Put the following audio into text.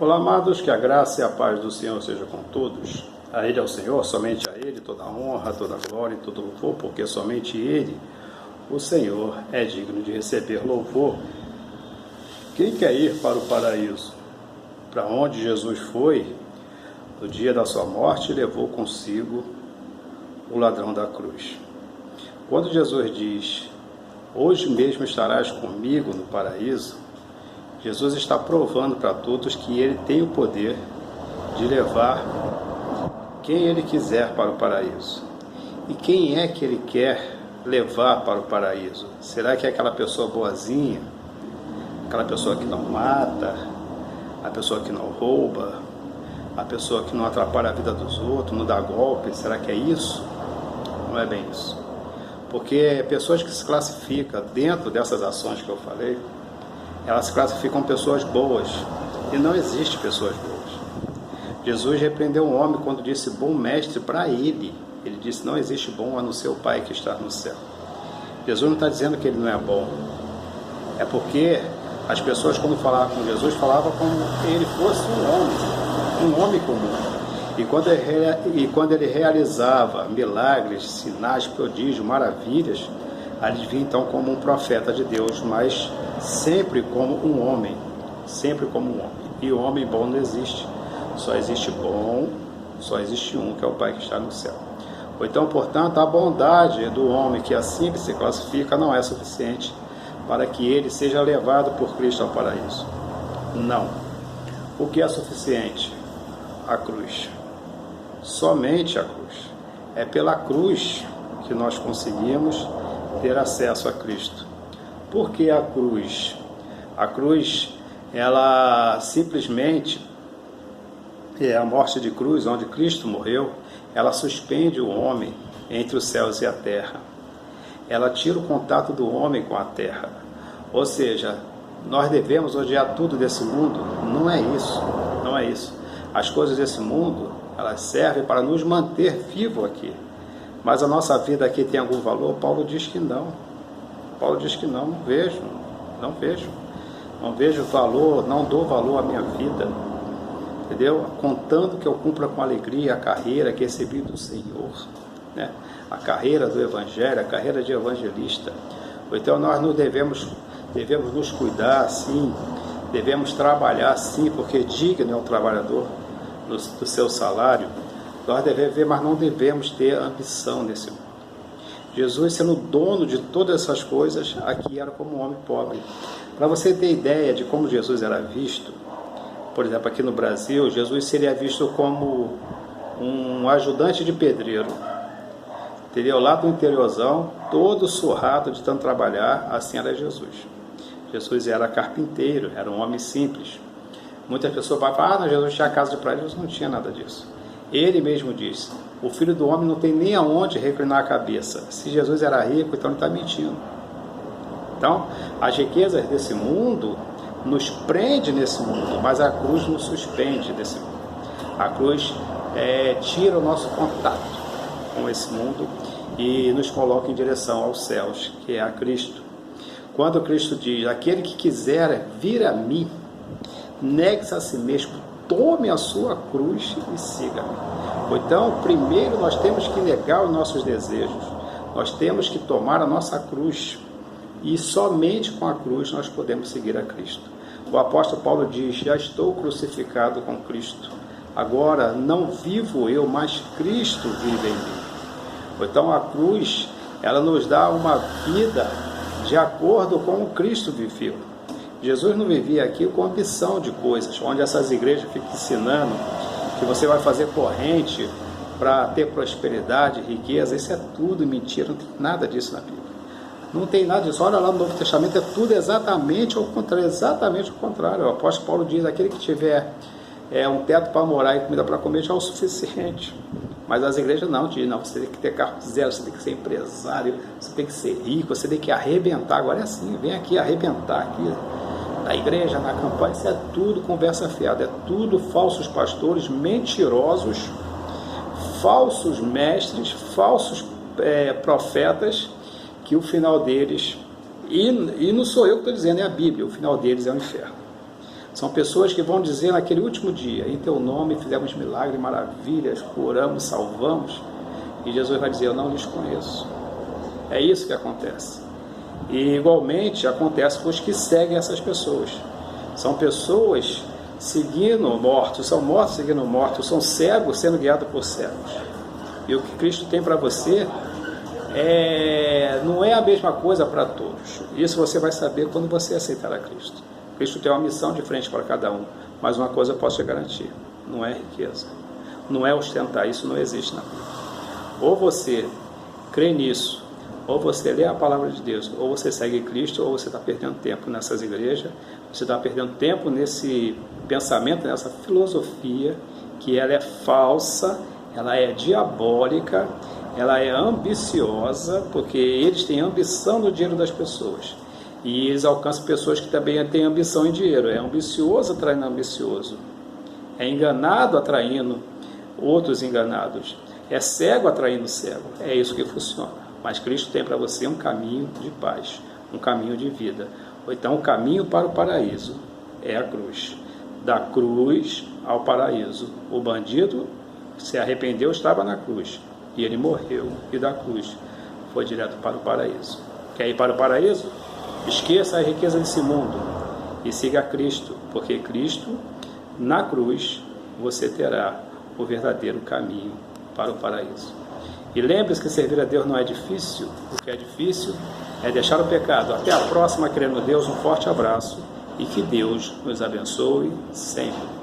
Olá, amados, que a graça e a paz do Senhor seja com todos. A Ele é o Senhor, somente a Ele, toda a honra, toda a glória e todo o louvor, porque somente Ele, o Senhor, é digno de receber louvor. Quem quer ir para o paraíso? Para onde Jesus foi, no dia da sua morte, levou consigo o ladrão da cruz. Quando Jesus diz, hoje mesmo estarás comigo no paraíso, Jesus está provando para todos que Ele tem o poder de levar quem Ele quiser para o paraíso. E quem é que Ele quer levar para o paraíso? Será que é aquela pessoa boazinha? Aquela pessoa que não mata? A pessoa que não rouba? A pessoa que não atrapalha a vida dos outros, não dá golpe? Será que é isso? Não é bem isso. Porque pessoas que se classificam dentro dessas ações que eu falei, elas se classificam pessoas boas, e não existe pessoas boas. Jesus repreendeu um homem quando disse bom mestre para ele. Ele disse, não existe bom a não ser o Pai que está no céu. Jesus não está dizendo que ele não é bom. É porque as pessoas, quando falavam com Jesus, falavam como se ele fosse um homem comum. E quando ele realizava milagres, sinais, prodígios, maravilhas, eles vinham então como um profeta de Deus, mas sempre como um homem, sempre como um homem. E o homem bom não existe, só existe bom, só existe um, que é o Pai que está no céu. Então, portanto, a bondade do homem, que assim que se classifica, não é suficiente para que ele seja levado por Cristo ao paraíso. Não. O que é suficiente? A cruz. Somente a cruz. É pela cruz que nós conseguimos ter acesso a Cristo. Por que a cruz? A cruz, ela simplesmente é a morte de cruz, onde Cristo morreu, ela suspende o homem entre os céus e a terra. Ela tira o contato do homem com a terra. Ou seja, nós devemos odiar tudo desse mundo? Não é isso, não é isso. As coisas desse mundo, elas servem para nos manter vivos aqui. Mas a nossa vida aqui tem algum valor? Paulo diz que não. Paulo diz que não vejo. Não vejo valor, não dou valor à minha vida. Entendeu? Contando que eu cumpra com alegria a carreira que recebi do Senhor. Né? A carreira do Evangelho, a carreira de evangelista. Então nós devemos nos cuidar, sim. Devemos trabalhar, sim, porque digno é o trabalhador do seu salário. Nós devemos ver, mas não devemos ter ambição nesse mundo. Jesus, sendo dono de todas essas coisas, aqui era como um homem pobre. Para você ter ideia de como Jesus era visto, por exemplo, aqui no Brasil, Jesus seria visto como um ajudante de pedreiro. Entendeu? Lá do interiorzão, todo surrado de tanto trabalhar, assim era Jesus. Jesus era carpinteiro, era um homem simples. Muitas pessoas falam, Jesus tinha casa de praia. Jesus não tinha nada disso. Ele mesmo disse, o Filho do Homem não tem nem aonde reclinar a cabeça. Se Jesus era rico, então ele está mentindo. Então, as riquezas desse mundo nos prende nesse mundo, mas a cruz nos suspende desse mundo. A cruz tira o nosso contato com esse mundo e nos coloca em direção aos céus, que é a Cristo. Quando Cristo diz, aquele que quiser vir a mim, negue-se a si mesmo, tome a sua cruz e siga-me. Então, primeiro nós temos que negar os nossos desejos, nós temos que tomar a nossa cruz, e somente com a cruz nós podemos seguir a Cristo. O apóstolo Paulo diz, já estou crucificado com Cristo, agora não vivo eu, mas Cristo vive em mim. Então a cruz, ela nos dá uma vida de acordo com o Cristo viveu. Jesus não vivia aqui com ambição de coisas, onde essas igrejas ficam ensinando que você vai fazer corrente para ter prosperidade, riqueza. Isso é tudo mentira, não tem nada disso na Bíblia. Não tem nada disso. Olha lá no Novo Testamento, é tudo exatamente ao contrário. O apóstolo Paulo diz, aquele que tiver um teto para morar e comida para comer já é o suficiente. Mas as igrejas não dizem, não, você tem que ter carro zero, você tem que ser empresário, você tem que ser rico, você tem que arrebentar. Agora é assim, vem aqui arrebentar aqui. Na igreja, na campanha, isso é tudo conversa fiada, é tudo falsos pastores, mentirosos, falsos mestres, falsos profetas, que o final deles, e não sou eu que estou dizendo, é a Bíblia, o final deles é o inferno. São pessoas que vão dizer naquele último dia: em teu nome fizemos milagres, maravilhas, curamos, salvamos. E Jesus vai dizer: eu não lhes conheço. É isso que acontece. E igualmente acontece com os que seguem essas pessoas. São pessoas seguindo mortos, são mortos seguindo mortos, são cegos sendo guiados por cegos. E o que Cristo tem para você não é a mesma coisa para todos. Isso você vai saber quando você aceitar a Cristo. Cristo tem uma missão diferente para cada um, mas uma coisa eu posso te garantir: não é riqueza, não é ostentar, isso não existe na Bíblia. Ou você crê nisso, ou você lê a palavra de Deus, ou você segue Cristo, ou você está perdendo tempo nessas igrejas, você está perdendo tempo nesse pensamento, nessa filosofia, que ela é falsa, ela é diabólica, ela é ambiciosa, porque eles têm ambição no dinheiro das pessoas. E eles alcançam pessoas que também têm ambição em dinheiro. É ambicioso atraindo ambicioso. É enganado atraindo outros enganados. É cego atraindo cego. É isso que funciona. Mas Cristo tem para você um caminho de paz, um caminho de vida. Ou então o caminho para o paraíso é a cruz. Da cruz ao paraíso. O bandido se arrependeu, estava na cruz. E ele morreu. E da cruz foi direto para o paraíso. Quer ir para o paraíso? Esqueça a riqueza desse mundo e siga Cristo, porque Cristo, na cruz, você terá o verdadeiro caminho para o paraíso. E lembre-se que servir a Deus não é difícil. O que é difícil é deixar o pecado. Até a próxima, querendo Deus, um forte abraço e que Deus nos abençoe sempre.